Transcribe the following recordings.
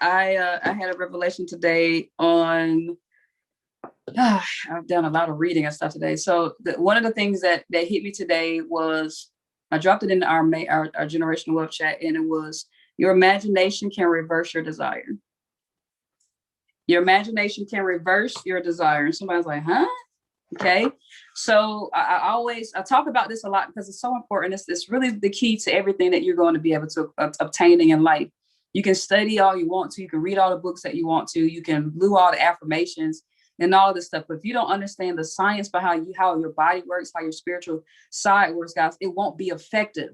I had a revelation today on. I've done a lot of reading and stuff today. So one of the things that hit me today was I dropped it in our generational web chat, and it was your imagination can reverse your desire. Your imagination can reverse your desire. And somebody's like, huh? Okay. So I talk about this a lot because it's so important. It's really the key to everything that you're going to be able to obtaining in life. You can study all you want to. You can read all the books that you want to. You can do all the affirmations and all this stuff. But if you don't understand the science behind how your body works, how your spiritual side works, guys, it won't be effective.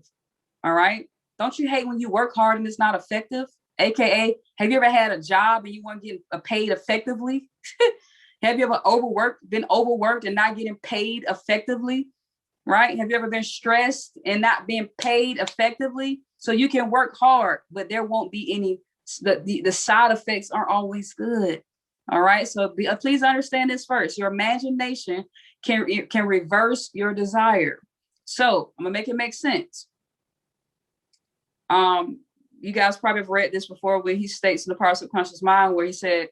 All right. Don't you hate when you work hard and it's not effective? AKA, have you ever had a job and you weren't getting paid effectively? Have you ever been overworked and not getting paid effectively? Right? Have you ever been stressed and not being paid effectively? So you can work hard, but there won't be any, the side effects aren't always good. All right. So please understand this first. Your imagination can reverse your desire. So I'm gonna make it make sense. You guys probably have read this before where he states in the Power of Subconscious Mind where he said,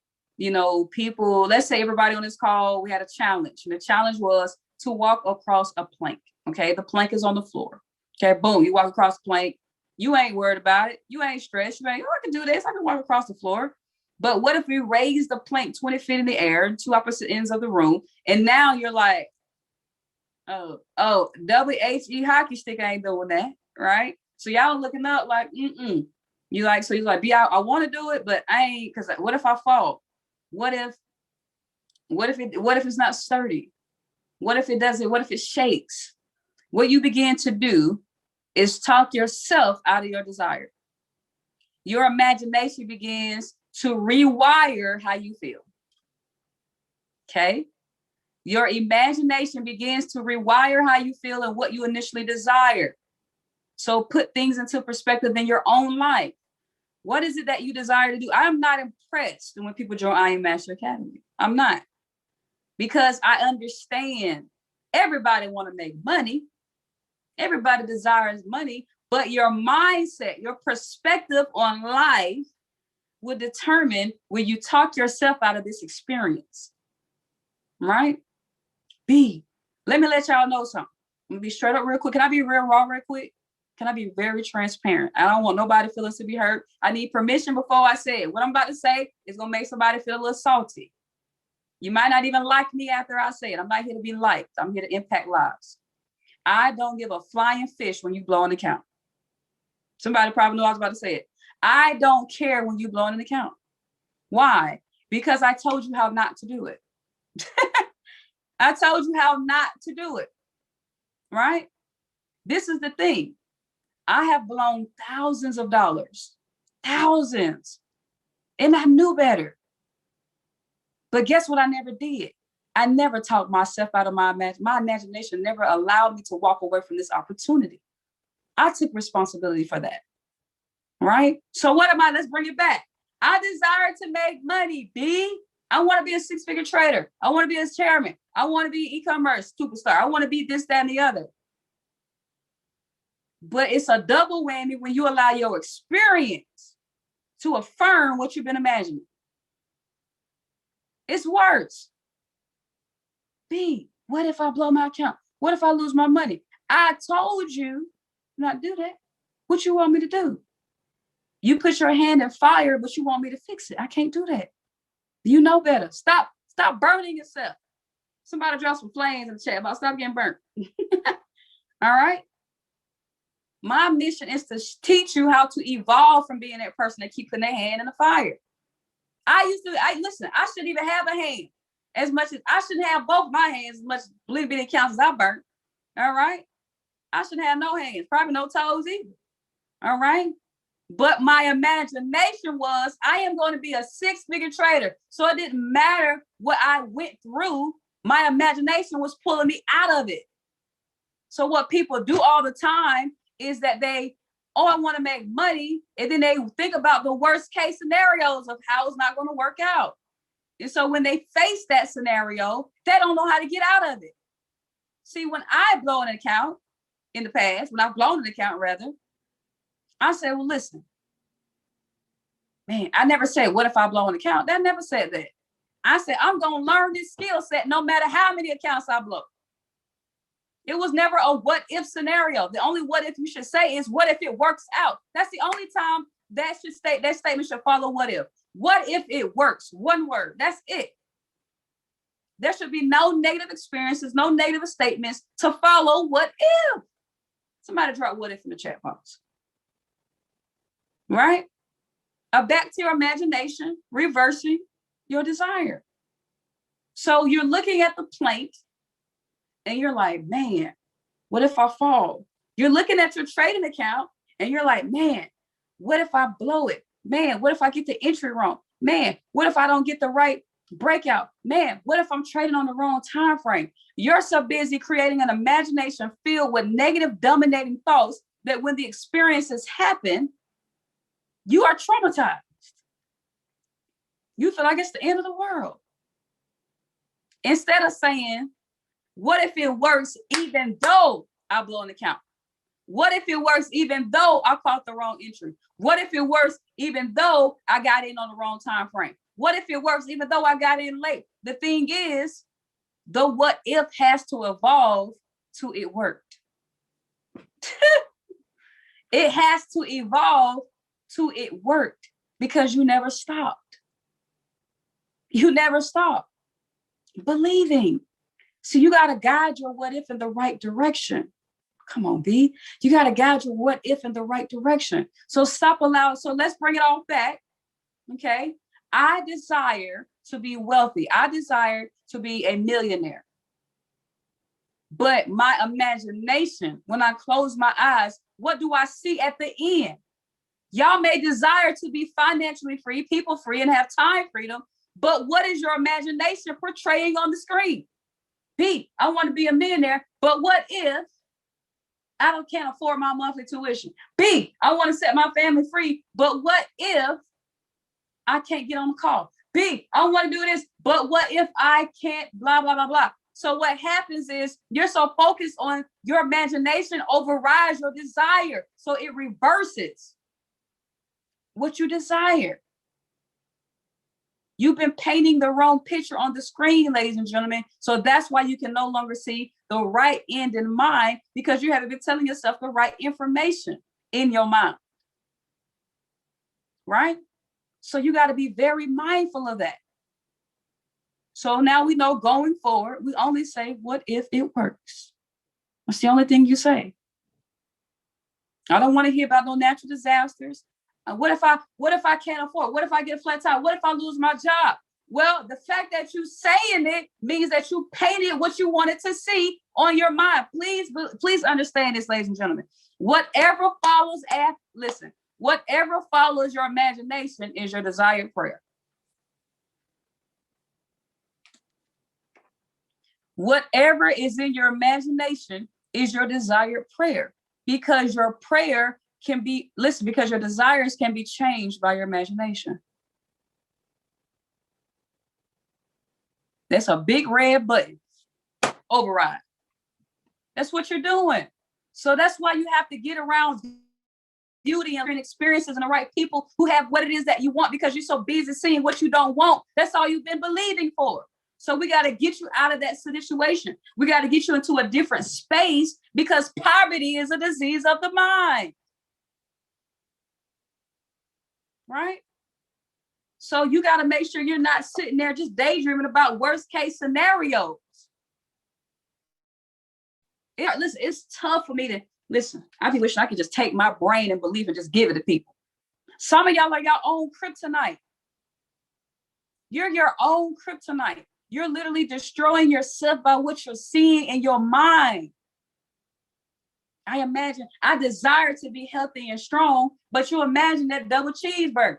people, let's say everybody on this call, we had a challenge. And the challenge was to walk across a plank. Okay. The plank is on the floor. Okay. Boom. You walk across the plank. You ain't worried about it. You ain't stressed. You ain't, I can do this. I can walk across the floor. But what if we raise the plank 20 feet in the air, two opposite ends of the room? And now you're like, oh, WHE hockey stick ain't doing that. Right. So y'all looking up like, you're like, I want to do it, but I ain't, because what if I fall? What if it's not sturdy? What if it doesn't? What if it shakes? What you begin to do is talk yourself out of your desire. Your imagination begins to rewire how you feel. Okay? Your imagination begins to rewire how you feel and what you initially desire. So put things into perspective in your own life. What is it that you desire to do? I'm not impressed when people join I Am Master Academy. I'm not. Because I understand everybody want to make money. Everybody desires money, but your mindset, your perspective on life will determine where you talk yourself out of this experience. Right? Let me let y'all know something. I'm going to be straight up real quick. Can I be real raw real quick? Can I be very transparent? I don't want nobody's feelings to be hurt. I need permission before I say it. What I'm about to say is going to make somebody feel a little salty. You might not even like me after I say it. I'm not here to be liked. I'm here to impact lives. I don't give a flying fish when you blow an account. Somebody probably knew I was about to say it. I don't care when you blow an account. Why? Because I told you how not to do it. I told you how not to do it. Right? This is the thing. I have blown thousands of dollars. Thousands. And I knew better. But guess what I never did? I never talked myself out of my imagination. My imagination never allowed me to walk away from this opportunity. I took responsibility for that. Right? So what am I? Let's bring it back. I desire to make money, B. I want to be a six-figure trader. I want to be a chairman. I want to be e-commerce superstar. I want to be this, that, and the other. But it's a double whammy when you allow your experience to affirm what you've been imagining. It's worse. B, what if I blow my account? What if I lose my money? I told you not to do that. What you want me to do? You put your hand in fire, but you want me to fix it. I can't do that. You know better. Stop burning yourself. Somebody drop some flames in the chat about stop getting burnt. All right. My mission is to teach you how to evolve from being that person that keep putting their hand in the fire. I shouldn't even have a hand as much as I shouldn't have both my hands as much believe it counts as I burnt. All right. I shouldn't have no hands, probably no toes either. All right. But my imagination was I am going to be a six-figure trader. So it didn't matter what I went through. My imagination was pulling me out of it. So what people do all the time is that I want to make money. And then they think about the worst case scenarios of how it's not going to work out. And so when they face that scenario, they don't know how to get out of it. See, when I blow an account in the past, when I've blown an account rather, I said, well, listen, Man, I never said, what if I blow an account? That never said that. I said, I'm going to learn this skill set no matter how many accounts I blow. It was never a what if scenario. The only what if you should say is what if it works out. That's the only time that statement should follow what if. What if it works? One word. That's it. There should be no negative experiences, no negative statements to follow what if. Somebody drop what if in the chat box. Right? Back to your imagination, reversing your desire. So you're looking at the plank and you're like, man, what if I fall? You're looking at your trading account and you're like, man, what if I blow it? Man, what if I get the entry wrong? Man, what if I don't get the right breakout? Man, what if I'm trading on the wrong time frame? You're so busy creating an imagination filled with negative dominating thoughts that when the experiences happen, you are traumatized. You feel like it's the end of the world. Instead of saying, what if it works even though I blow an account? What if it works even though I caught the wrong entry? What if it works even though I got in on the wrong time frame? What if it works even though I got in late? The thing is, the what if has to evolve to it worked. It has to evolve to it worked because you never stopped. You never stop believing. So you got to guide your what if in the right direction. Come on, B. You got to guide your what if in the right direction. So stop allowing. So let's bring it all back. Okay. I desire to be wealthy. I desire to be a millionaire. But my imagination, when I close my eyes, what do I see at the end? Y'all may desire to be financially free, people free, and have time freedom. But what is your imagination portraying on the screen? B, I want to be a millionaire, but what if I can't afford my monthly tuition? B, I want to set my family free, but what if I can't get on the call? B, I want to do this, but what if I can't blah, blah, blah, blah. So what happens is you're so focused on your imagination overrides your desire. So it reverses what you desire. You've been painting the wrong picture on the screen, ladies and gentlemen. So that's why you can no longer see the right end in mind, because you haven't been telling yourself the right information in your mind. Right? So you got to be very mindful of that. So now we know going forward, we only say, what if it works? That's the only thing you say. I don't want to hear about no natural disasters. What if I can't afford? What if I get a flat tire? What if I lose my job? Well, the fact that you saying it means that you painted what you wanted to see on your mind. Please understand this, ladies and gentlemen. Whatever follows your imagination is your desired prayer. Whatever is in your imagination is your desired prayer, because your prayer can be, because your desires can be changed by your imagination. That's a big red button. Override. That's what you're doing. So that's why you have to get around beauty and experiences and the right people who have what it is that you want, because you're so busy seeing what you don't want. That's all you've been believing for. So we got to get you out of that situation. We got to get you into a different space, because poverty is a disease of the mind. Right? So you got to make sure you're not sitting there just daydreaming about worst case scenarios. Listen, it's tough for me to listen. I be wishing I could just take my brain and believe and just give it to people. Some of y'all are your own kryptonite. You're your own kryptonite. You're literally destroying yourself by what you're seeing in your mind. I desire to be healthy and strong, but you imagine that double cheeseburger.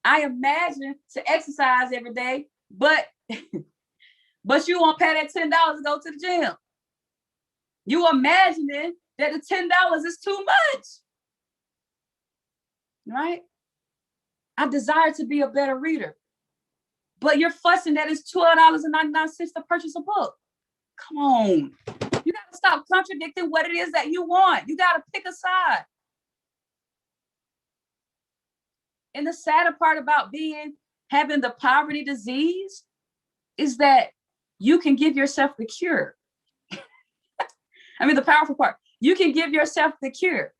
I imagine to exercise every day, but you won't pay that $10 to go to the gym. You imagining that the $10 is too much. Right? I desire to be a better reader, but you're fussing that it's $12.99 to purchase a book. Come on. You got to stop contradicting what it is that you want. You got to pick a side. And the sadder part about having the poverty disease is that you can give yourself the cure. I mean, the powerful part, you can give yourself the cure.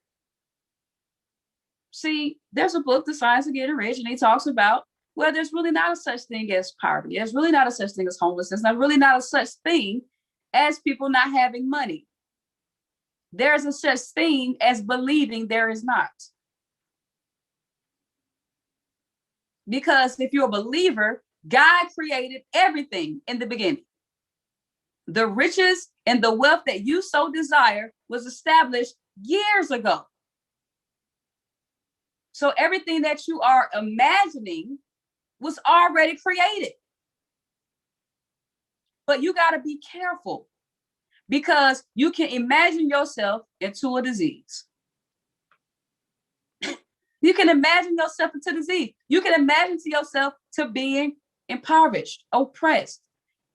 See, there's a book, The Science of Getting Rich, and he talks about, well, there's really not a such thing as poverty. There's really not a such thing as homelessness. There's really not a such thing as people not having money. There's a such thing as believing there is not. Because if you're a believer, God created everything in the beginning. The riches and the wealth that you so desire was established years ago. So everything that you are imagining was already created. But you got to be careful, because you can imagine yourself into a disease. You can imagine yourself into disease. You can imagine to yourself to being impoverished, oppressed.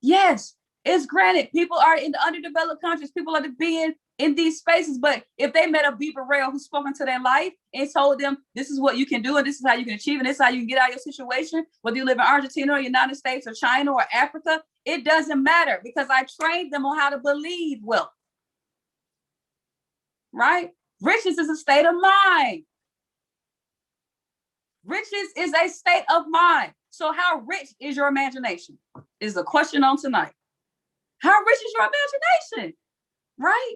Yes, it's granted. People are in the underdeveloped countries. People are being in these spaces. But if they met a Beaver Rail who spoke into their life and told them, this is what you can do, and this is how you can achieve, and this is how you can get out of your situation, whether you live in Argentina or United States or China or Africa, it doesn't matter, because I trained them on how to believe wealth. Right? Riches is a state of mind. Riches is a state of mind. So how rich is your imagination? Is the question on tonight. How rich is your imagination? Right?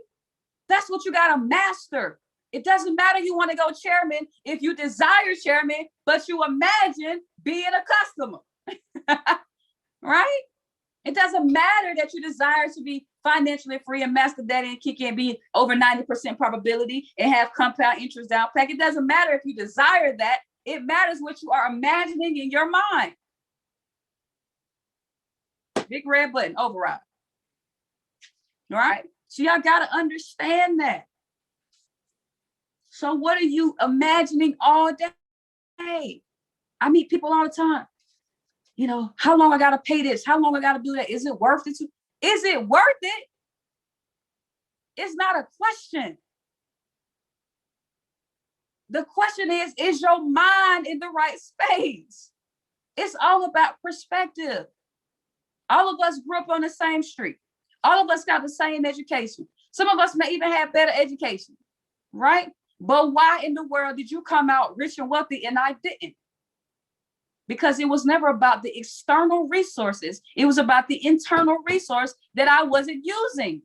That's what you got to master. It doesn't matter you want to go chairman if you desire chairman, but you imagine being a customer. Right? It doesn't matter that you desire to be financially free and master that and kick in, be over 90% probability and have compound interest down pack. It doesn't matter if you desire that. It matters what you are imagining in your mind. Big red button, override. All right? So y'all got to understand that. So what are you imagining all day? I meet people all the time. You know, how long I got to pay this? How long I got to do that? Is it worth it? Is it worth it? It's not a question. The question is your mind in the right space? It's all about perspective. All of us grew up on the same street. All of us got the same education. Some of us may even have better education, right? But why in the world did you come out rich and wealthy and I didn't? Because it was never about the external resources. It was about the internal resource that I wasn't using.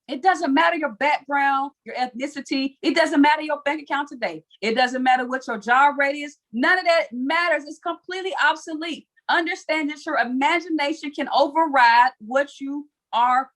It doesn't matter your background, your ethnicity. It doesn't matter your bank account today. It doesn't matter what your job rate is. None of that matters. It's completely obsolete. Understand that your imagination can override what you are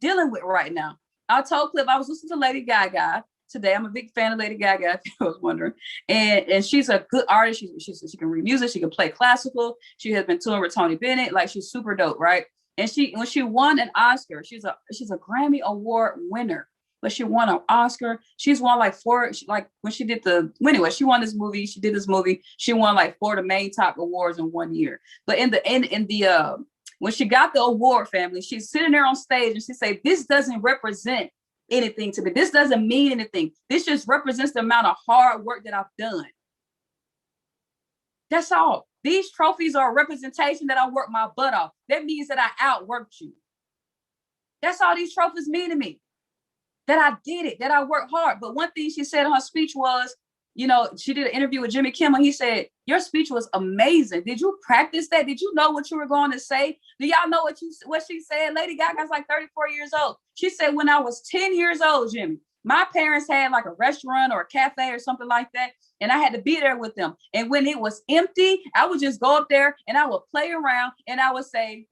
dealing with right now. I told Cliff, I was listening to Lady Gaga today. I'm a big fan of Lady Gaga, if you was wondering. And she's a good artist. She can read music. She can play classical. She has been touring with Tony Bennett. Like, she's super dope, right? And when she won an Oscar, she's a Grammy Award winner, but she won an Oscar. She's won like four, like when she did anyway, she won this movie. She did this movie. She won like 4 of the main top awards in 1 year. But when she got the award, family, she's sitting there on stage and she said, this doesn't represent anything to me. This doesn't mean anything. This just represents the amount of hard work that I've done. That's all. These trophies are a representation that I worked my butt off. That means that I outworked you. That's all these trophies mean to me. That I did it, that I worked hard. But one thing she said in her speech was, you know, she did an interview with Jimmy Kimmel. He said, your speech was amazing. Did you practice that? Did you know what you were going to say? Do y'all know what she said? Lady Gaga's like 34 years old. She said, when I was 10 years old, Jimmy, my parents had like a restaurant or a cafe or something like that. And I had to be there with them. And when it was empty, I would just go up there and I would play around and I would say,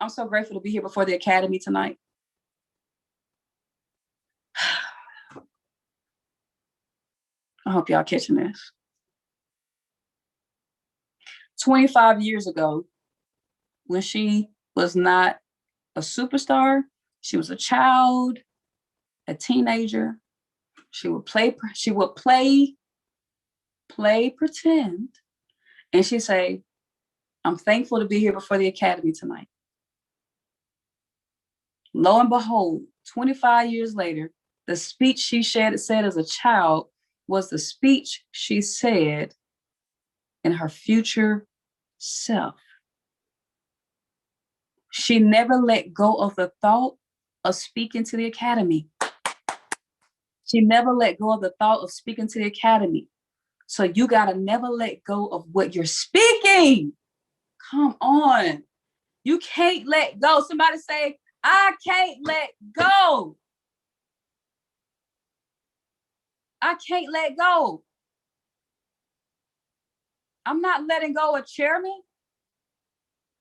I'm so grateful to be here before the Academy tonight. I hope y'all catching this. 25 years ago, when she was not a superstar, she was a child, a teenager. She would play pretend. And she'd say, I'm thankful to be here before the Academy tonight. Lo and behold, 25 years later, The speech she said as a child was the speech she said in her future self. She never let go of the thought of speaking to the academy. She never let go of the thought of speaking to the academy. So you got to never let go of what you're speaking. Come on. You can't let go. Somebody say, I can't let go. I can't let go. I'm not letting go of chairman.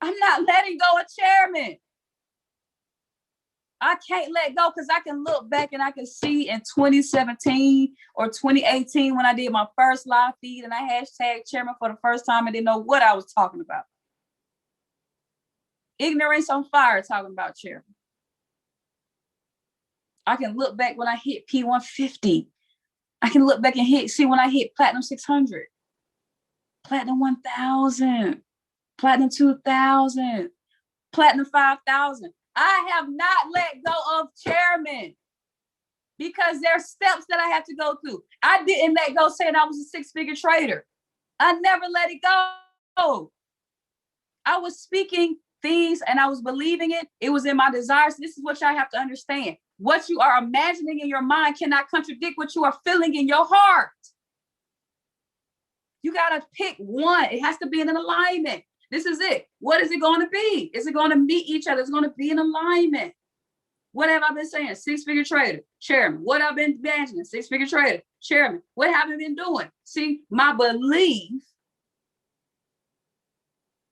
I'm not letting go of chairman. I can't let go because I can look back and I can see in 2017 or 2018 when I did my first live feed and I hashtag chairman for the first time and didn't know what I was talking about. Ignorance on fire talking about chairman. I can look back when I hit P150. I can look back and see when I hit Platinum 600, Platinum 1000, Platinum 2000, Platinum 5000. I have not let go of chairman because there's steps that I have to go through. I didn't let go saying I was a six-figure trader. I never let it go. I was speaking things and I was believing it. It was in my desires. This is what y'all have to understand. What you are imagining in your mind cannot contradict what you are feeling in your heart. You got to pick one. It has to be in an alignment. This is it. What is it going to be? Is it going to meet each other? It's going to be in alignment. What have I been saying? Six-figure trader, chairman. What I've been imagining? Six-figure trader, chairman. What have I been doing? See, my belief,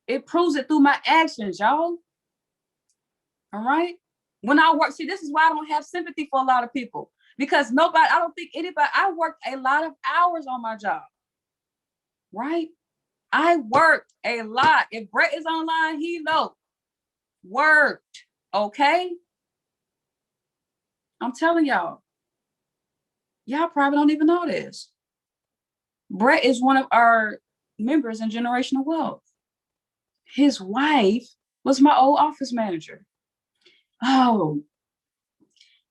it proves it through my actions, y'all. All right? When I work, see, this is why I don't have sympathy for a lot of people. Because I don't think anybody, I worked a lot of hours on my job. Right? I worked a lot. If Brett is online, he knows. Worked. Okay? I'm telling y'all. Y'all probably don't even know this. Brett is one of our members in Generational Wealth. His wife was my old office manager. Oh,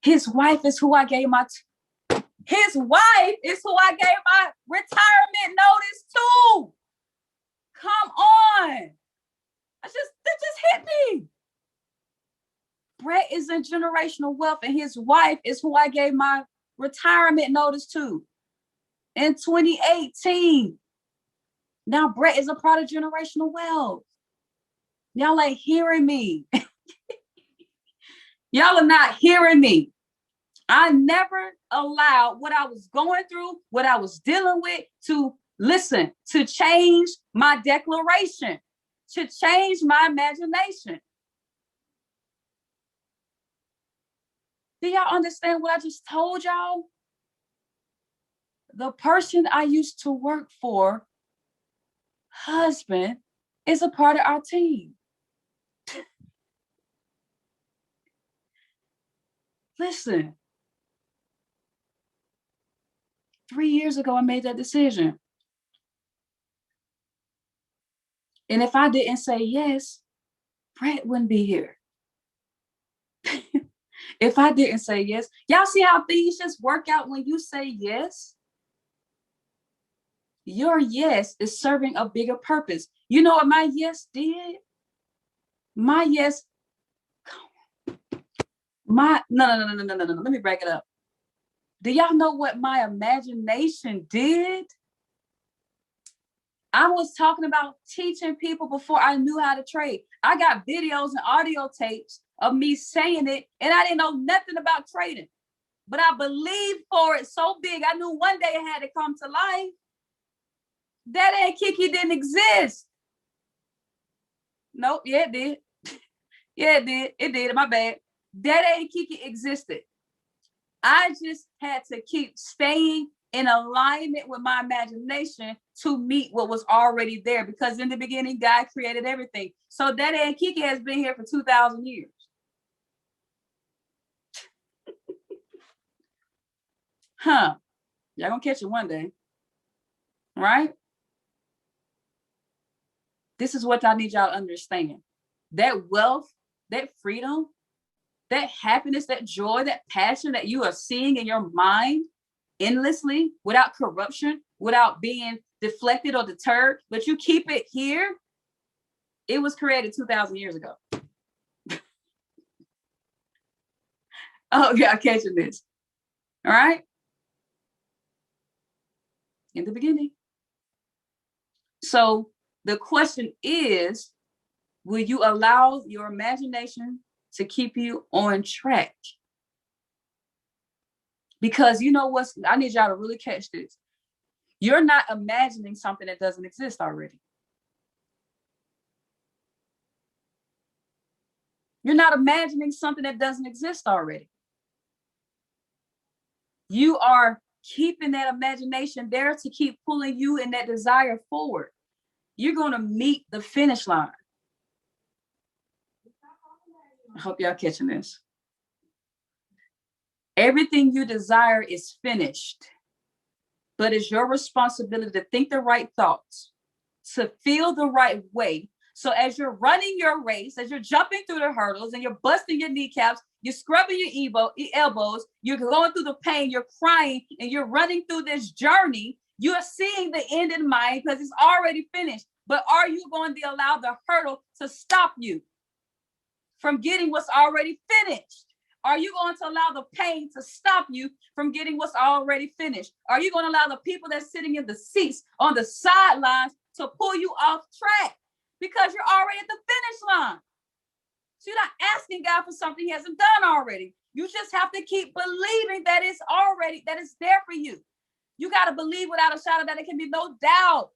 his wife is who I gave my retirement notice to. Come on. That just hit me. Brett is in Generational Wealth and his wife is who I gave my retirement notice to in 2018. Now Brett is a part of Generational Wealth. Y'all ain't hearing me. Y'all are not hearing me. I never allowed what I was going through, what I was dealing with to change my declaration, to change my imagination. Do y'all understand what I just told y'all? The person I used to work for, husband, is a part of our team. Listen, 3 years ago, I made that decision. And if I didn't say yes, Brett wouldn't be here. If I didn't say yes, y'all see how things just work out when you say yes? Your yes is serving a bigger purpose. You know what my yes did? My yes, no. Let me break it up. Do y'all know what my imagination did? I was talking about teaching people before I knew how to trade. I got videos and audio tapes of me saying it, and I didn't know nothing about trading. But I believed for it so big, I knew one day it had to come to life. That Aunt Kiki didn't exist. Nope, yeah, it did. Yeah, it did. It did. My bad. That Aunt Kiki existed. I just had to keep staying in alignment with my imagination to meet what was already there. Because in the beginning, God created everything. So that Aunt Kiki has been here for 2,000 years. Huh. Y'all gonna catch it one day. Right? This is what I need y'all to understand. That wealth, that freedom, that happiness, that joy, that passion that you are seeing in your mind endlessly, without corruption, without being deflected or deterred, but you keep it here, it was created 2,000 years ago. Oh, yeah, catching this. All right. In the beginning. So the question is, will you allow your imagination to keep you on track? Because you know what's, I need y'all to really catch this. You're not imagining something that doesn't exist already. You're not imagining something that doesn't exist already. You are keeping that imagination there to keep pulling you and that desire forward. You're going to meet the finish line. I hope y'all catching this. Everything you desire is finished, but it's your responsibility to think the right thoughts, to feel the right way. So as you're running your race, as you're jumping through the hurdles and you're busting your kneecaps, you're scrubbing your elbows, you're going through the pain, you're crying, and you're running through this journey, you're seeing the end in mind because it's already finished. But are you going to allow the hurdle to stop you from getting what's already finished? Are you going to allow the pain to stop you from getting what's already finished? Are you going to allow the people that's sitting in the seats on the sidelines to pull you off track? Because you're already at the finish line. So you're not asking God for something he hasn't done already. You just have to keep believing that it's already, that it's there for you. You got to believe without a shadow that it can be no doubt.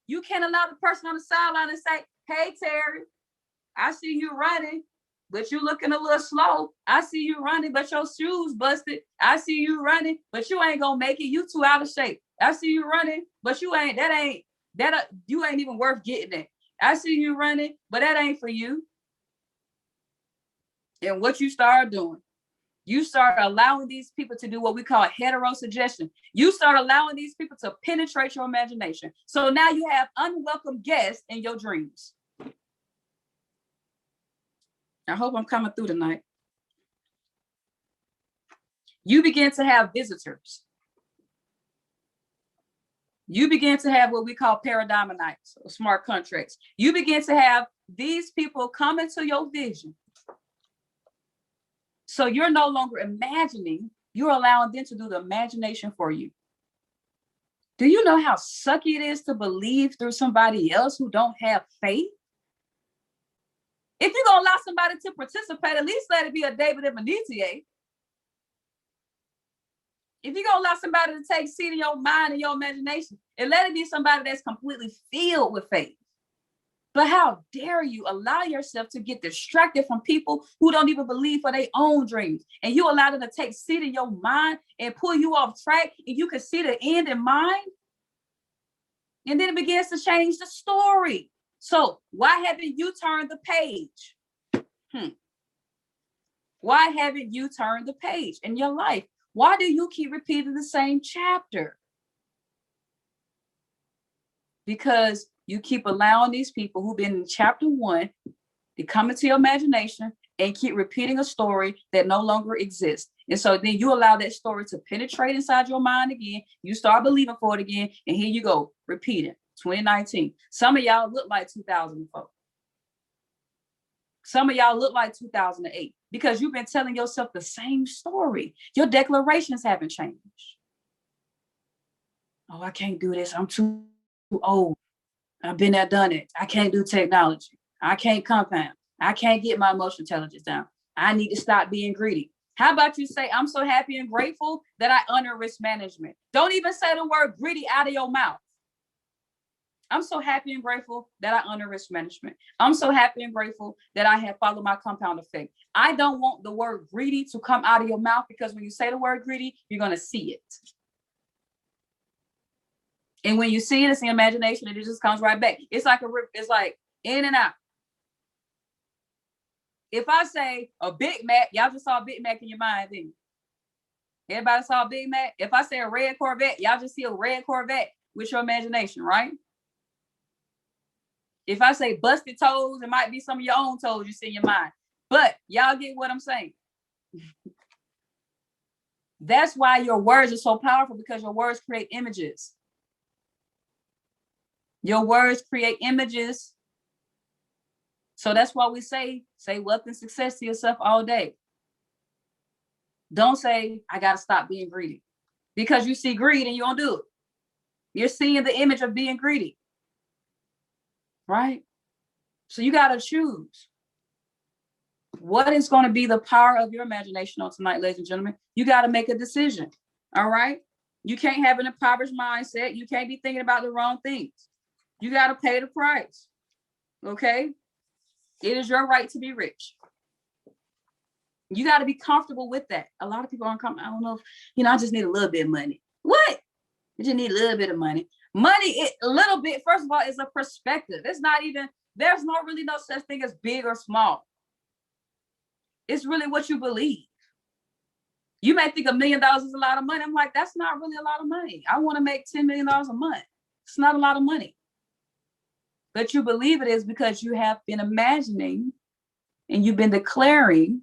You can't allow the person on the sideline to say, hey, Terry, I see you running, but you looking a little slow. I see you running, but your shoes busted. I see you running, but you ain't going to make it. You too out of shape. I see you running, but you ain't even worth getting it. I see you running, but that ain't for you. And what you start doing, you start allowing these people to do what we call heterosuggestion. You start allowing these people to penetrate your imagination. So now you have unwelcome guests in your dreams. I hope I'm coming through tonight. You begin to have visitors. You begin to have what we call paradigm nights, or smart contracts. You begin to have these people come into your vision. So you're no longer imagining, you're allowing them to do the imagination for you. Do you know how sucky it is to believe through somebody else who don't have faith? If you're going to allow somebody to participate, at least let it be a David and Benitier. If you're going to allow somebody to take seat in your mind and your imagination, and let it be somebody that's completely filled with faith. But how dare you allow yourself to get distracted from people who don't even believe for their own dreams, and you allow them to take seat in your mind and pull you off track, and you can see the end in mind, and then it begins to change the story. So why haven't you turned the page? Why haven't you turned the page in your life? Why do you keep repeating the same chapter? Because you keep allowing these people who've been in chapter 1 to come into your imagination and keep repeating a story that no longer exists. And so then you allow that story to penetrate inside your mind again. You start believing for it again. And here you go, repeating 2019. Some of y'all look like 2004. Some of y'all look like 2008 because you've been telling yourself the same story. Your declarations haven't changed. Oh, I can't do this. I'm too old. I've been there, done it. I can't do technology. I can't compound. I can't get my emotional intelligence down. I need to stop being greedy. How about you say, I'm so happy and grateful that I honor risk management. Don't even say the word greedy out of your mouth. I'm so happy and grateful that I honor risk management. I'm so happy and grateful that I have followed my compound effect. I don't want the word greedy to come out of your mouth, because when you say the word greedy, you're going to see it. And when you see it, it's in imagination, and it just comes right back. It's like it's like in and out. If I say a Big Mac, y'all just saw a Big Mac in your mind, didn't you? Everybody saw a Big Mac? If I say a red Corvette, y'all just see a red Corvette with your imagination, right? If I say busted toes, it might be some of your own toes you see in your mind. But y'all get what I'm saying. That's why your words are so powerful, because your words create images. Your words create images. So that's why we say wealth and success to yourself all day. Don't say, I got to stop being greedy, because you see greed and you don't do it. You're seeing the image of being greedy, right? So you got to choose. What is going to be the power of your imagination on tonight, ladies and gentlemen? You got to make a decision, all right? You can't have an impoverished mindset. You can't be thinking about the wrong things. You got to pay the price, okay? It is your right to be rich. You got to be comfortable with that. A lot of people aren't comfortable. I don't know if, I just need a little bit of money. What? You just need a little bit of money. Money, a little bit, first of all, is a perspective. It's not even, there's really no such thing as big or small. It's really what you believe. You may think $1 million is a lot of money. I'm like, that's not really a lot of money. I want to make $10 million a month. It's not a lot of money. But you believe it is because you have been imagining and you've been declaring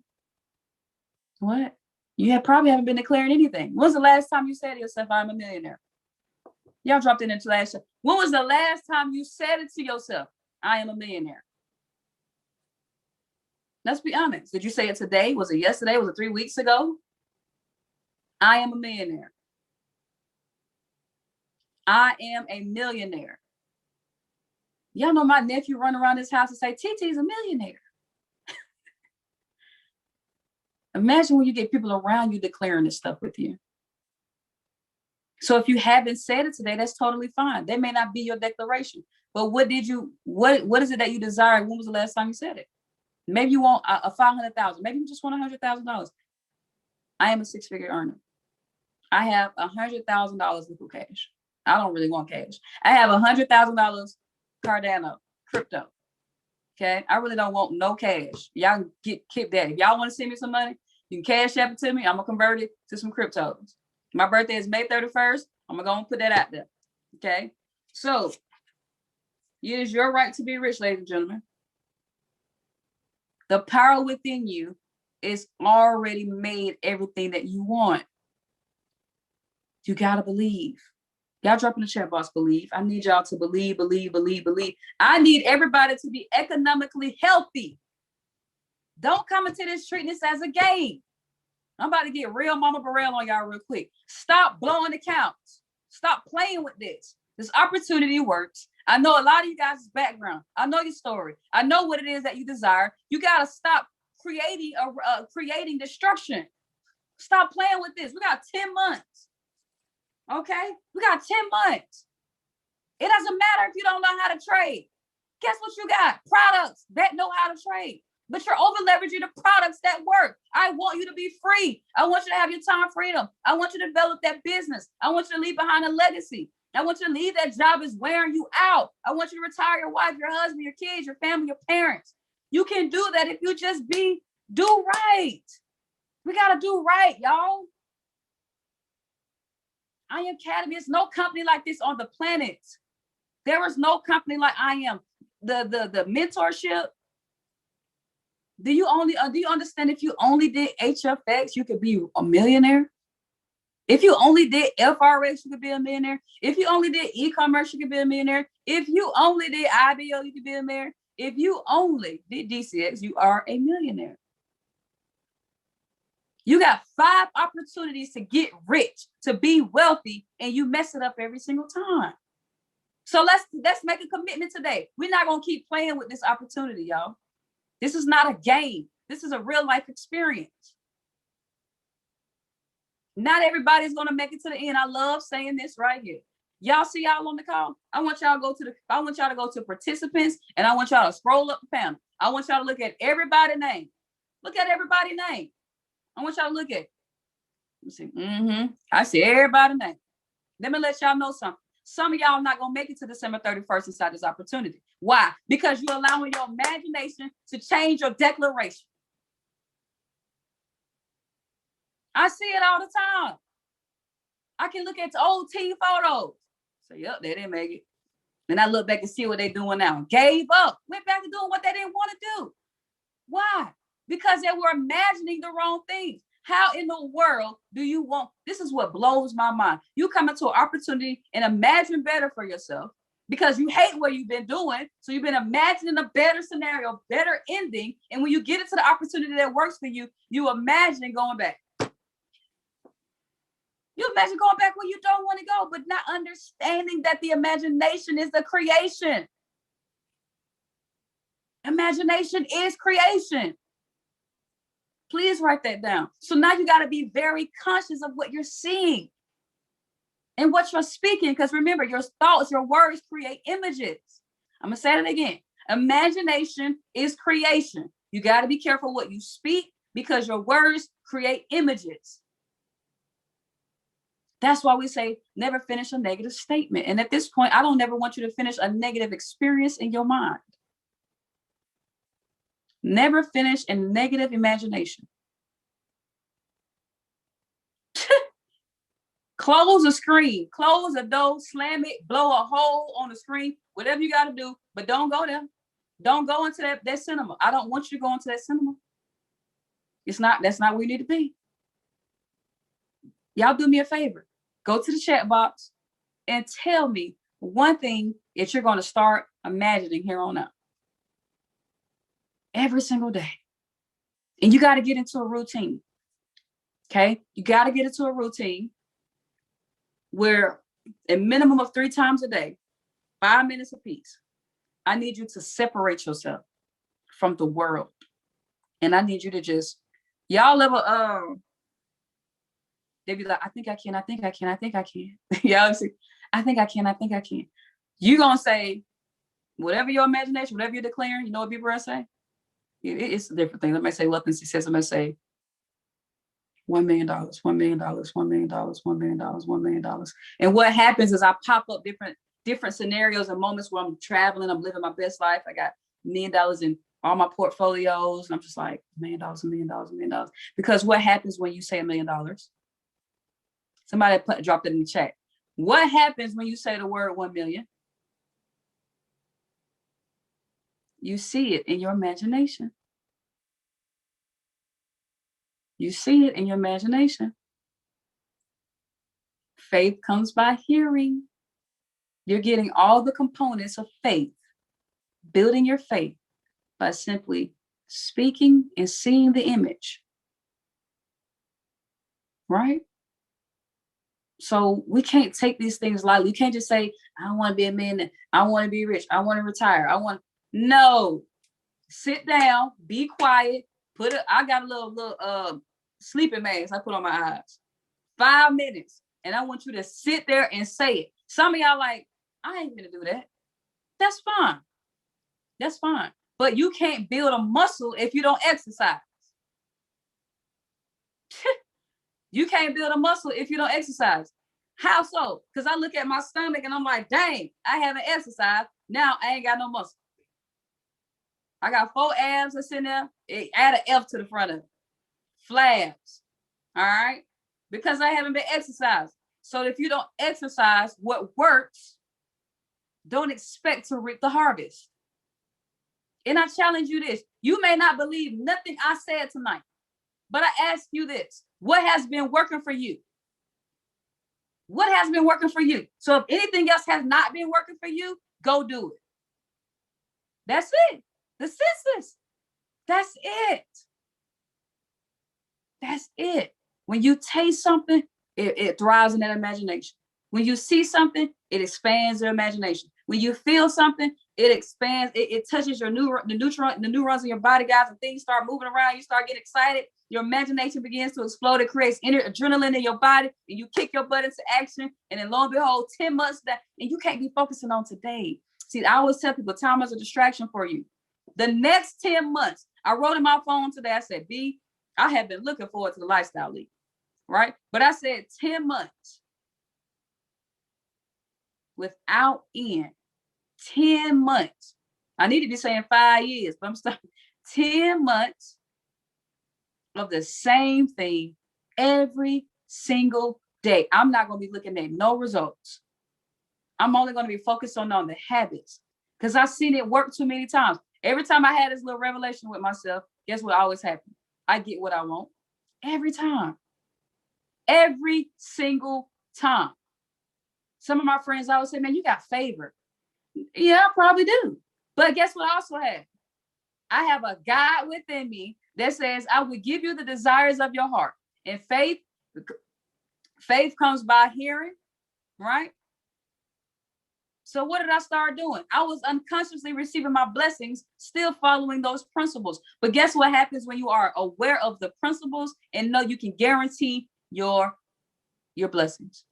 what? You probably haven't been declaring anything. When was the last time you said to yourself, I'm a millionaire? Y'all dropped it into last year. When was the last time you said it to yourself, I am a millionaire? Let's be honest. Did you say it today? Was it yesterday? Was it 3 weeks ago? I am a millionaire. I am a millionaire. Y'all know my nephew run around his house and say, TT's a millionaire. Imagine when you get people around you declaring this stuff with you. So if you haven't said it today, that's totally fine. That may not be your declaration. But what is it that you desire? When was the last time you said it? Maybe you want a $500,000. Maybe you just want $100,000. I am a six-figure earner. I have $100,000 liquid cash. I don't really want cash. I have $100,000 Cardano crypto. Okay, I really don't want no cash. Y'all keep that. If y'all want to send me some money, you can cash app it to me. I'm gonna convert it to some cryptos. My birthday is May 31st. I'm gonna go and put that out there. Okay, so it is your right to be rich, ladies and gentlemen. The power within you is already made everything that you want. You gotta believe. Y'all drop in the chat box, believe. I need y'all to believe. I need everybody to be economically healthy. Don't come into this treating this as a game. I'm about to get real Mama Burrell on y'all real quick. Stop blowing the counts. Stop playing with this. This opportunity works. I know a lot of you guys' background. I know your story. I know what it is that you desire. You got to stop creating destruction. Stop playing with this. We got 10 months. Okay? We got 10 months. It doesn't matter if you don't know how to trade. Guess what you got? Products that know how to trade. But you're over leveraging the products that work. I want you to be free. I want you to have your time freedom. I want you to develop that business. I want you to leave behind a legacy. I want you to leave that job is wearing you out. I want you to retire your wife, your husband, your kids, your family, your parents. You can do that if you just do right. We got to do right, y'all. I Am Academy is no company like this on the planet. There is no company like I Am. The mentorship. Do you understand if you only did HFX, you could be a millionaire? If you only did FRX, you could be a millionaire. If you only did e-commerce, you could be a millionaire. If you only did IBO, you could be a millionaire. If you only did DCX, you are a millionaire. You got 5 opportunities to get rich, to be wealthy, and you mess it up every single time. So let's make a commitment today. We're not going to keep playing with this opportunity, y'all. This is not a game. This is a real life experience. Not everybody's going to make it to the end. I love saying this right here. Y'all see y'all on the call? I want y'all to go to participants, and I want y'all to scroll up the panel. I want y'all to look at everybody's name. Look at everybody's name. I want y'all to look at it. Let me see. I see everybody's name. Let me let y'all know something. Some of y'all are not going to make it to December 31st inside this opportunity. Why? Because you're allowing your imagination to change your declaration. I see it all the time. I can look at old team photos. Say, yep, they didn't make it. Then I look back and see what they're doing now. Gave up, went back to doing what they didn't want to do. Why? Because they were imagining the wrong things. How in the world do you want? This is what blows my mind. You come into an opportunity and imagine better for yourself because you hate what you've been doing. So you've been imagining a better scenario, better ending. And when you get into the opportunity that works for you, you imagine going back. You imagine going back where you don't want to go, but not understanding that the imagination is the creation. Imagination is creation. Please write that down. So now you got to be very conscious of what you're seeing and what you're speaking. Because remember, your thoughts, your words create images. I'm going to say it again. Imagination is creation. You got to be careful what you speak because your words create images. That's why we say never finish a negative statement. And at this point, I don't ever want you to finish a negative experience in your mind. Never finish a negative imagination. Close a screen, close a door, slam it, blow a hole on the screen, whatever you got to do, but don't go there. Don't go into that cinema. I don't want you to go into that cinema. That's not where you need to be. Y'all do me a favor. Go to the chat box and tell me one thing that you're going to start imagining here on out. Every single day. And you got to get into a routine. Okay? You got to get into a routine where a minimum of 3 times a day, 5 minutes apiece, I need you to separate yourself from the world. And I need you to just, y'all ever, they be like, I think I can, I think I can, I think I can. Y'all see, I think I can, I think I can. You gonna say, whatever your imagination, whatever you're declaring, you know what people are saying? It's a different thing. Let me say wealth and success. Let me say $1 million, $1 million, $1 million, $1 million, $1 million. And what happens is I pop up different scenarios and moments where I'm traveling, I'm living my best life. I got $1 million in all my portfolios. And I'm just like, $1 million, $1 million, $1 million. Because what happens when you say $1 million? Somebody dropped it in the chat. What happens when you say the word 1 million? You see it in your imagination. You see it in your imagination. Faith comes by hearing. You're getting all the components of faith, building your faith by simply speaking and seeing the image. Right? So we can't take these things lightly. You can't just say, I want to be a millionaire. I want to be rich. I want to retire. No. Sit down, be quiet. I got a little sleeping mask I put on my eyes. 5 minutes. And I want you to sit there and say it. Some of y'all like, I ain't gonna do that. That's fine. That's fine. But you can't build a muscle if you don't exercise. You can't build a muscle if you don't exercise. How so? Because I look at my stomach and I'm like, dang, I haven't exercised. Now I ain't got no muscle. I got 4 abs that's in there. Add an F to the front of it. Flabs. All right? Because I haven't been exercised. So if you don't exercise what works, don't expect to reap the harvest. And I challenge you this. You may not believe nothing I said tonight, but I ask you this. What has been working for you? What has been working for you? So if anything else has not been working for you, go do it. That's it. The senses. That's it. That's it. When you taste something, it thrives in that imagination. When you see something, it expands your imagination. When you feel something, it expands, it touches the neurons in your body, guys, and things start moving around. You start getting excited. Your imagination begins to explode. It creates adrenaline in your body, and you kick your butt into action. And then lo and behold, 10 months and you can't be focusing on today. See, I always tell people time is a distraction for you. The next 10 months, I wrote in my phone today, I said, B, I have been looking forward to the Lifestyle League, right? But I said 10 months without end. 10 months. I need to be saying 5 years, but I'm starting 10 months of the same thing every single day. I'm not going to be looking at no results. I'm only going to be focused on the habits, because I've seen it work too many times. Every time I had this little revelation with myself, guess what always happened? I get what I want every time. Every single time. Some of my friends always say, man, you got favor. Yeah, I probably do. But guess what I also have? I have a God within me that says, I will give you the desires of your heart. And faith comes by hearing, right? So what did I start doing? I was unconsciously receiving my blessings, still following those principles. But guess what happens when you are aware of the principles and know you can guarantee your blessings?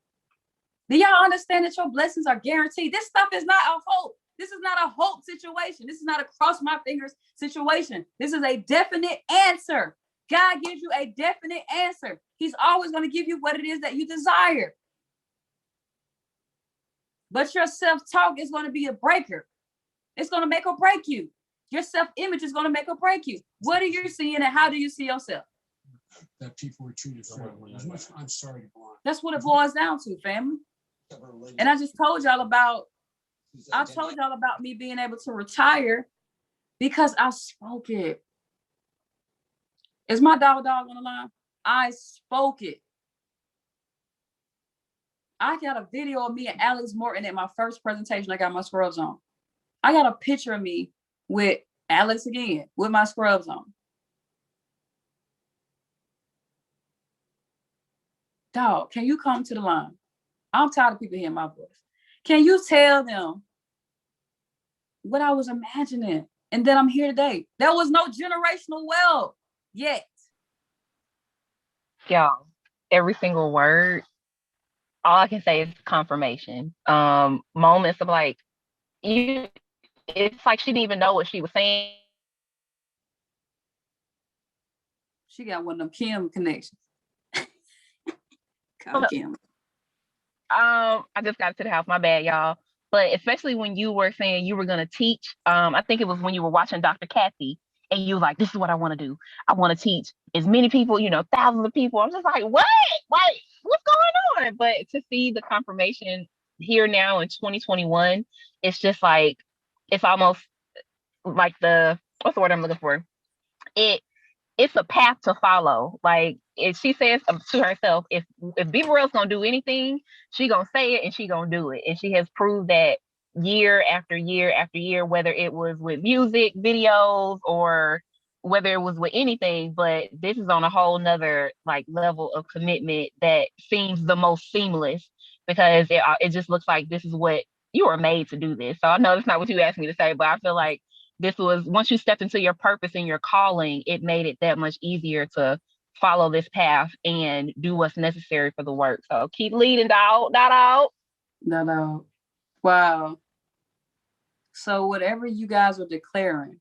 Do y'all understand that your blessings are guaranteed? This stuff is not a hope. This is not a hope situation. This is not a cross my fingers situation. This is a definite answer. God gives you a definite answer. He's always going to give you what it is that you desire. But your self-talk is going to be a breaker. It's going to make or break you. Your self-image is going to make or break you. What are you seeing and how do you see yourself? That people were treated fairly. I'm sorry to go on. That's what it boils down to, family. And I just told y'all about me being able to retire because I spoke it. Is my dog on the line? I spoke it. I got a video of me and Alex Morton at my first presentation. I got my scrubs on. I got a picture of me with Alex again, with my scrubs on. Dog, can you come to the line? I'm tired of people hearing my voice. Can you tell them what I was imagining and that I'm here today? There was no generational wealth yet. Y'all, every single word, all I can say is confirmation. Moments of like, it's like she didn't even know what she was saying. She got one of them Kim connections. Call Kim. I just got to the house. My bad, y'all. But especially when you were saying you were gonna teach, I think it was when you were watching Dr. Kathy, and you were like, "This is what I want to do. I want to teach as many people, thousands of people." I'm just like, "What? Like, what's going on?" But to see the confirmation here now in 2021, it's just like it's almost like what's the word I'm looking for? It's a path to follow. Like if she says to herself, if Beaverell's gonna do anything, she gonna say it and she gonna do it. And she has proved that year after year after year, whether it was with music videos or whether it was with anything. But this is on a whole nother like level of commitment that seems the most seamless, because it just looks like this is what you were made to do this. So I know that's not what you asked me to say, but I feel like this was, once you stepped into your purpose and your calling, it made it that much easier to follow this path and do what's necessary for the work. So keep leading, dog. Wow. So whatever you guys are declaring,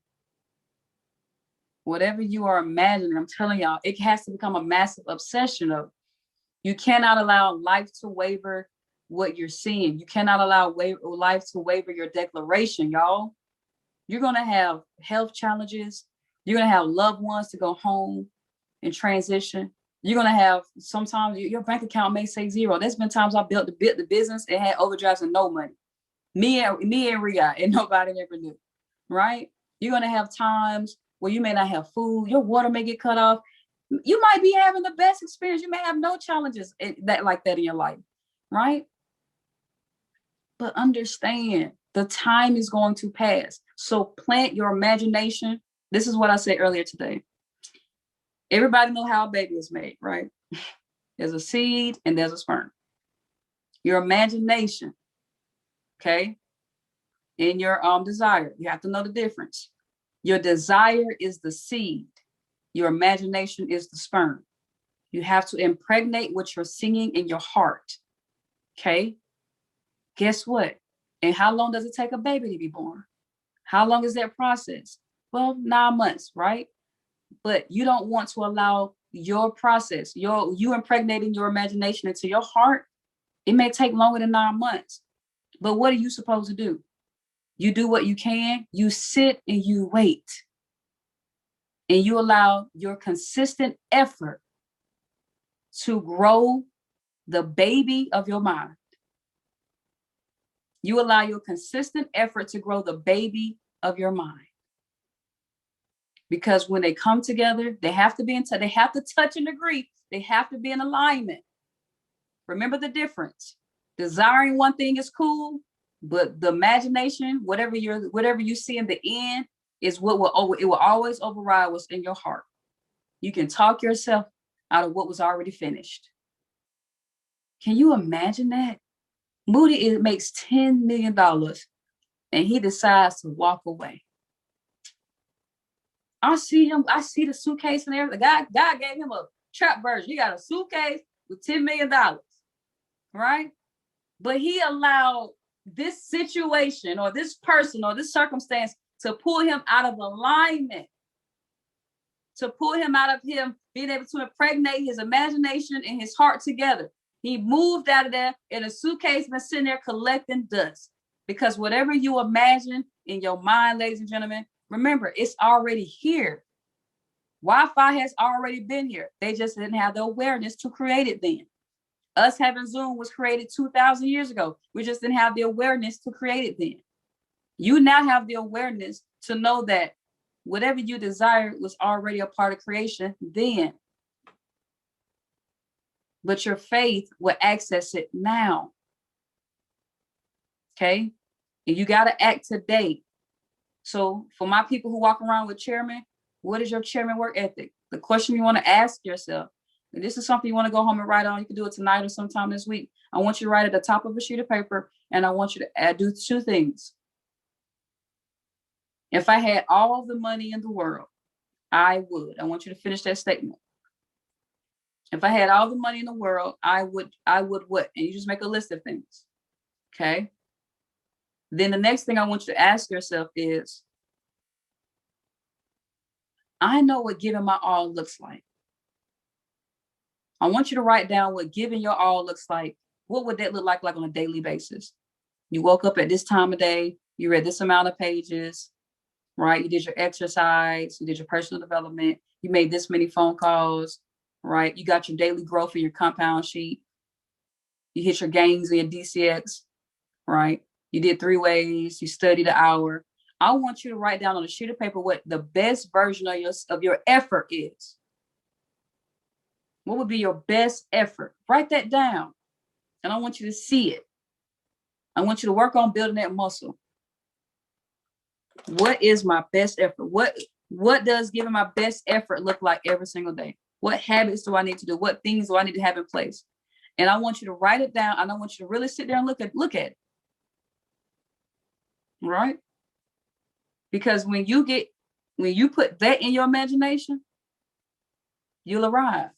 whatever you are imagining, I'm telling y'all, it has to become a massive obsession of, you cannot allow life to waver what you're seeing. You cannot allow life to waver your declaration, y'all. You're going to have health challenges. You're going to have loved ones to go home and transition. You're going to have, sometimes your bank account may say zero. There's been times I built the business and had overdrafts and no money. Me and Ria, and nobody ever knew, right? You're going to have times where you may not have food. Your water may get cut off. You might be having the best experience. You may have no challenges like that in your life, right? But understand, the time is going to pass. So plant your imagination. This is what I said earlier today. Everybody know how a baby is made, right? There's a seed and there's a sperm. Your imagination, okay, and your desire, you have to know the difference. Your desire is the seed. Your imagination is the sperm. You have to impregnate what you're singing in your heart, okay? Guess what? And how long does it take a baby to be born? How long is that process? Well, 9 months, right? But you don't want to allow your process, you impregnating your imagination into your heart. It may take longer than 9 months. But what are you supposed to do? You do what you can. You sit and you wait. And you allow your consistent effort to grow the baby of your mind. You allow your consistent effort to grow the baby of your mind. Because when they come together, they have to be in touch. They have to touch and agree. They have to be in alignment. Remember the difference. Desiring one thing is cool, but the imagination, whatever you see in the end, is what it will always override what's in your heart. You can talk yourself out of what was already finished. Can you imagine that? Moody makes $10 million and he decides to walk away. I see the suitcase and everything. God gave him a trap version. He got a suitcase with $10 million, right? But he allowed this situation or this person or this circumstance to pull him out of alignment, to pull him out of him being able to impregnate his imagination and his heart together. He moved out of there in a suitcase and sitting there collecting dust. Because whatever you imagine in your mind, ladies and gentlemen, remember, it's already here. Wi-Fi has already been here. They just didn't have the awareness to create it then. Us having Zoom was created 2,000 years ago. We just didn't have the awareness to create it then. You now have the awareness to know that whatever you desire was already a part of creation then. But your faith will access it now. Okay? And you got to act today. So for my people who walk around with chairman, what is your chairman work ethic? The question you want to ask yourself, and this is something you want to go home and write on. You can do it tonight or sometime this week. I want you to write at the top of a sheet of paper, and I want you to do two things. If I had all the money in the world, I would. I want you to finish that statement. If I had all the money in the world, I would what? And you just make a list of things. Okay. Then the next thing I want you to ask yourself is, I know what giving my all looks like. I want you to write down what giving your all looks like. What would that look like on a daily basis? You woke up at this time of day, you read this amount of pages, right? You did your exercise, you did your personal development, you made this many phone calls, right? You got your daily growth in your compound sheet. You hit your gains in your DCX, right? You did 3 ways, you studied an hour. I want you to write down on a sheet of paper what the best version of your effort is. What would be your best effort? Write that down. And I want you to see it. I want you to work on building that muscle. What is my best effort? What does giving my best effort look like every single day? What habits do I need to do? What things do I need to have in place? And I want you to write it down, and I want you to really sit there and look at it. Right? Because when you put that in your imagination, you'll arrive.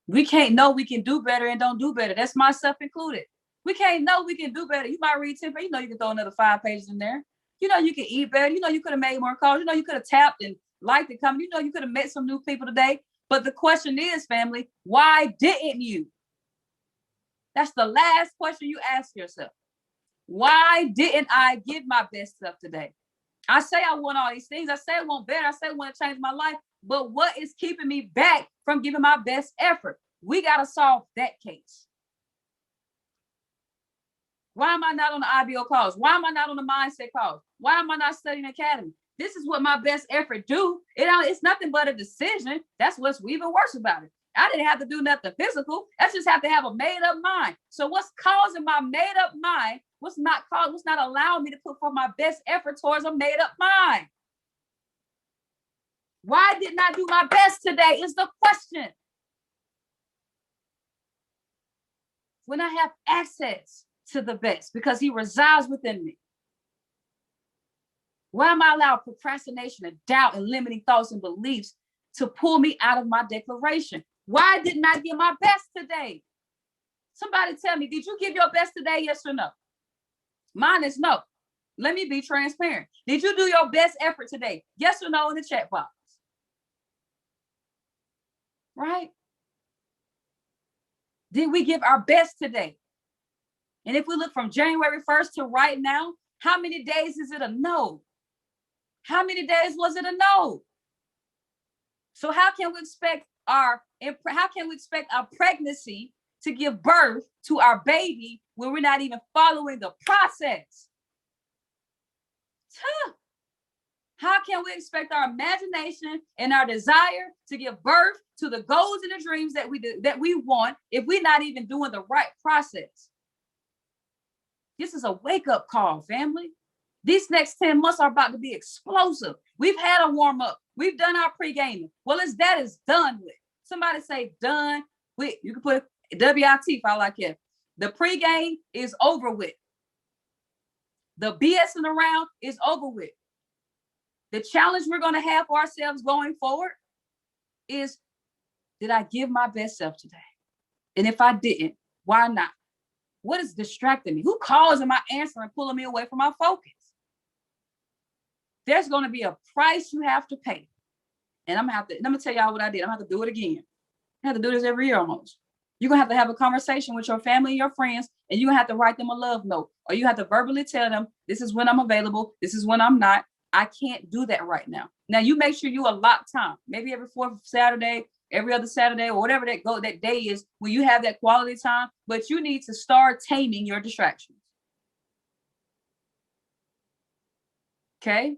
We can't know we can do better and don't do better. That's myself included. We can't know we can do better. You might read 10 pages. You know you can throw another 5 pages in there. You know you can eat better. You know you could have made more calls. You know you could have tapped and liked the comment. You know you could have met some new people today. But the question is, family, why didn't you? That's the last question you ask yourself. Why didn't I give my best stuff today? I say I want all these things. I say I want better. I say I want to change my life. But what is keeping me back from giving my best effort? We got to solve that case. Why am I not on the IBO calls? Why am I not on the mindset calls? Why am I not studying academy? This is what my best effort do. It's nothing but a decision. That's what's even worse about it. I didn't have to do nothing physical. I just have to have a made up mind. So what's causing my made up mind? What's not allowing me to put forth my best effort towards a made up mind? Why didn't I do my best today is the question. When I have access to the best, because he resides within me. Why am I allowed procrastination and doubt and limiting thoughts and beliefs to pull me out of my declaration? Why didn't I give my best today? Somebody tell me, did you give your best today? Yes or no? Mine is no. Let me be transparent. Did you do your best effort today? Yes or no in the chat box? Right? Did we give our best today? And if we look from January 1st to right now, how many days is it a no? How many days was it a no? So how can we expect our pregnancy to give birth to our baby when we're not even following the process? How can we expect our imagination and our desire to give birth to the goals and the dreams that we want if we're not even doing the right process? This is a wake-up call, family. These next 10 months are about to be explosive. We've had a warm-up. We've done our pre-gaming. Well, that is done with. Somebody say done with. You can put WIT if I like it. The pre-game is over with. The BSing around is over with. The challenge we're going to have for ourselves going forward is, did I give my best self today? And if I didn't, why not? What is distracting me? Who calls am I answering, pulling me away from my focus? There's going to be a price you have to pay. And I'm going to tell y'all what I did. I'm going to have to do it again. I have to do this every year almost. You're going to have a conversation with your family and your friends, and you're going to have to write them a love note, or you have to verbally tell them, this is when I'm available. This is when I'm not. I can't do that right now. Now you make sure you allot time, maybe every fourth Saturday, every other Saturday, or whatever that day is when you have that quality time, but you need to start taming your distractions. Okay.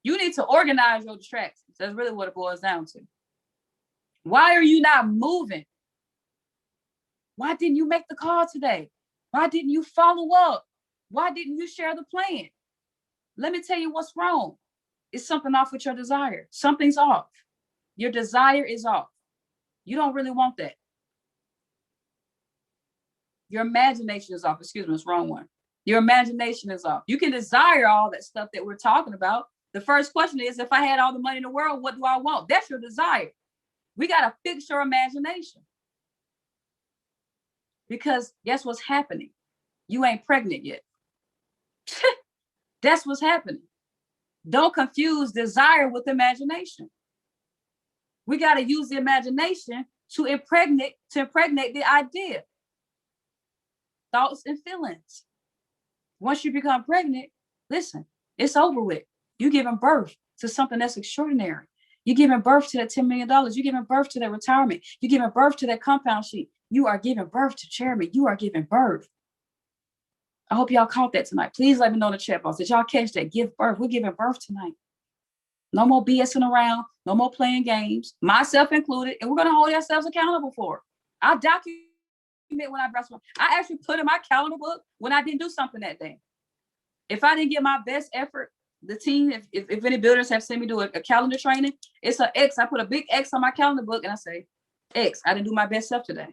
You need to organize your distractions. That's really what it boils down to. Why are you not moving? Why didn't you make the call today? Why didn't you follow up? Why didn't you share the plan? Let me tell you what's wrong. It's something off with your desire. Something's off. Your desire is off. You don't really want that. Your imagination is off. Excuse me, it's the wrong one. Your imagination is off. You can desire all that stuff that we're talking about. The first question is, if I had all the money in the world, what do I want? That's your desire. We got to fix your imagination. Because guess what's happening? You ain't pregnant yet. That's what's happening. Don't confuse desire with imagination. We got to use the imagination to impregnate the idea. Thoughts and feelings. Once you become pregnant, listen, it's over with. You're giving birth to something that's extraordinary. You're giving birth to that $10 million. You're giving birth to that retirement. You're giving birth to that compound sheet. You are giving birth to Jeremy. You are giving birth. I hope y'all caught that tonight. Please let me know in the chat box. Did y'all catch that? Give birth. We're giving birth tonight. No more BSing around. No more playing games, myself included. And we're going to hold ourselves accountable for it. I document when I breastfeed. I actually put in my calendar book when I didn't do something that day. If I didn't give my best effort, the team, if any builders have sent me to a calendar training, it's an X. I put a big X on my calendar book and I say, X, I didn't do my best self today.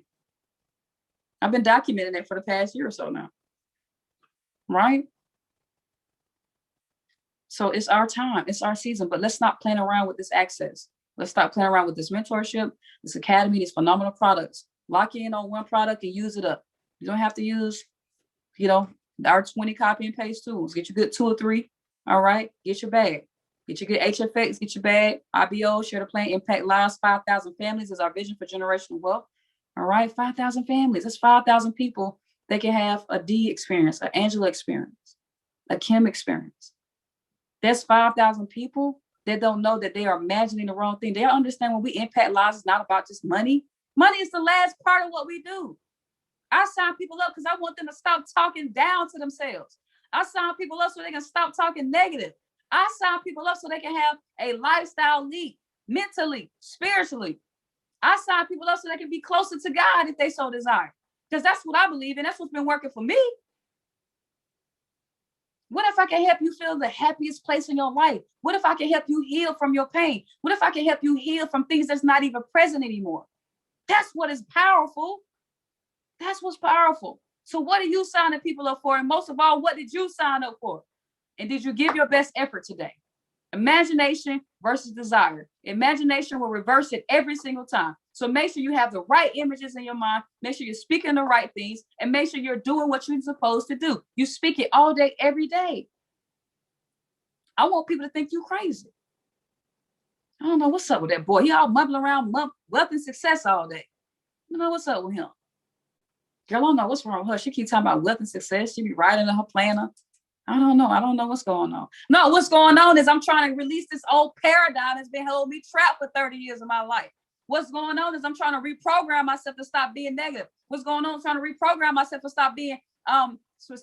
I've been documenting it for the past year or so now. Right? So it's our time, it's our season, but let's not play around with this access. Let's stop playing around with this mentorship, this academy, these phenomenal products. Lock in on one product and use it up. You don't have to use, our 20 copy and paste tools. Get your good 2 or 3. All right. Get your bag. Get your good HFX, get your bag. IBO, share the plan, impact lives. 5,000 families is our vision for generational wealth. All right. 5,000 families. That's 5,000 people that can have a D experience, an Angela experience, a Kim experience. There's 5,000 people that don't know that they are imagining the wrong thing. They don't understand when we impact lives, it's not about just money. Money is the last part of what we do. I sign people up because I want them to stop talking down to themselves. I sign people up so they can stop talking negative. I sign people up so they can have a lifestyle leap, mentally, spiritually. I sign people up so they can be closer to God if they so desire. Because that's what I believe in. That's what's been working for me. What if I can help you feel the happiest place in your life? What if I can help you heal from your pain? What if I can help you heal from things that's not even present anymore? That's what is powerful. That's what's powerful. So what are you signing people up for? And most of all, what did you sign up for? And did you give your best effort today? Imagination versus desire. Imagination will reverse it every single time. So make sure you have the right images in your mind. Make sure you're speaking the right things and make sure you're doing what you're supposed to do. You speak it all day, every day. I want people to think you crazy. I don't know what's up with that boy. He all mumbling around wealth and success all day. You know what's up with him? Girl, I don't know what's wrong with her. She keeps talking about wealth and success. She be writing in her planner. I don't know. I don't know what's going on. No, what's going on is I'm trying to release this old paradigm that's been holding me trapped for 30 years of my life. What's going on is I'm trying to reprogram myself to stop being negative. What's going on? I'm trying to reprogram myself to stop being,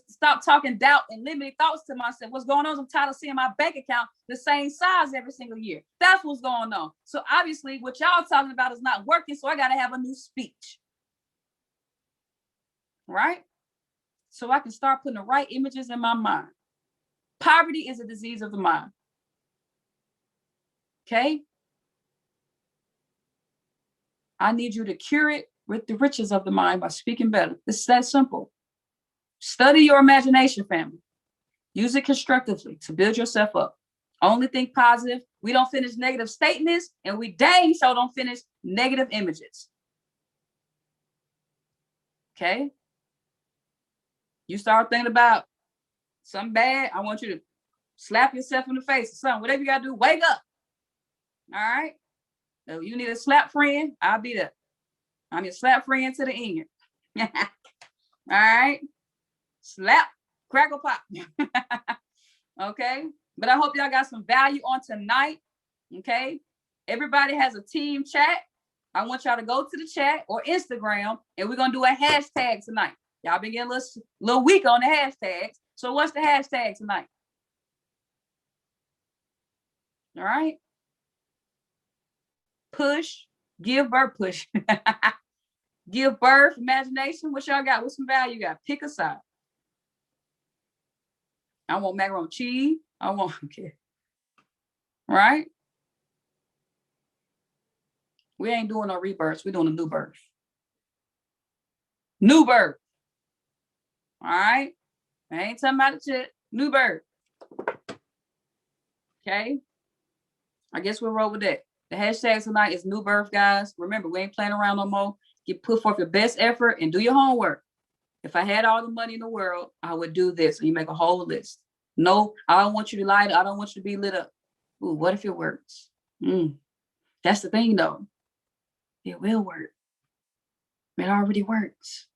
stop talking doubt and limited thoughts to myself. What's going on is I'm tired of seeing my bank account the same size every single year. That's what's going on. So obviously what y'all talking about is not working. So I got to have a new speech. Right? So I can start putting the right images in my mind. Poverty is a disease of the mind. Okay? I need you to cure it with the riches of the mind by speaking better. It's that simple. Study your imagination, family. Use it constructively to build yourself up. Only think positive. We don't finish negative statements, and we dang so don't finish negative images. Okay? You start thinking about something bad, I want you to slap yourself in the face or something. Whatever you got to do, wake up. All right? So you need a slap friend, I'll be there. I'm your slap friend to the end. All right? Slap, crackle, pop. Okay? But I hope y'all got some value on tonight. Okay? Everybody has a team chat. I want y'all to go to the chat or Instagram, and we're going to do a hashtag tonight. Y'all been getting a little weak on the hashtags. So what's the hashtag tonight? All right? Push, give birth, push. Give birth, imagination. What y'all got? What's some value you got? Pick a side. I want macaroni cheese. I want, okay. Right? We ain't doing no rebirths. We're doing a new birth. New birth. All right? I ain't talking about the shit. New birth. Okay? I guess we'll roll with that. The hashtag tonight is new birth, guys. Remember, we ain't playing around no more. Put forth your best effort and do your homework. If I had all the money in the world, I would do this. And you make a whole list. No, I don't want you to light. I don't want you to be lit up. Ooh, what if it works? That's the thing, though. It will work. It already works.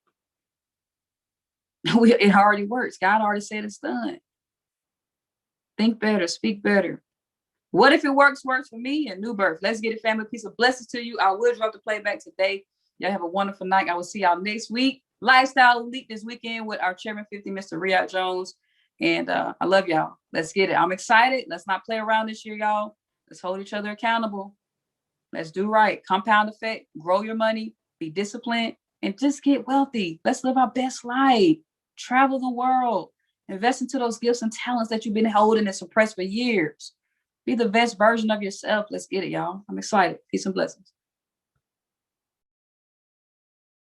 It already works. God already said it's done. Think better. Speak better. What if it works for me? And new birth. Let's get it, family. Peace of blessings to you. I will drop the playback today. Y'all have a wonderful night. I will see y'all next week. Lifestyle Elite this weekend with our Chairman 50, Mr. Riyad Jones. And I love y'all. Let's get it. I'm excited. Let's not play around this year, y'all. Let's hold each other accountable. Let's do right. Compound effect. Grow your money. Be disciplined. And just get wealthy. Let's live our best life. Travel the world. Invest into those gifts and talents that you've been holding and suppressed for years. Be the best version of yourself. Let's get it, y'all. I'm excited. Peace and blessings.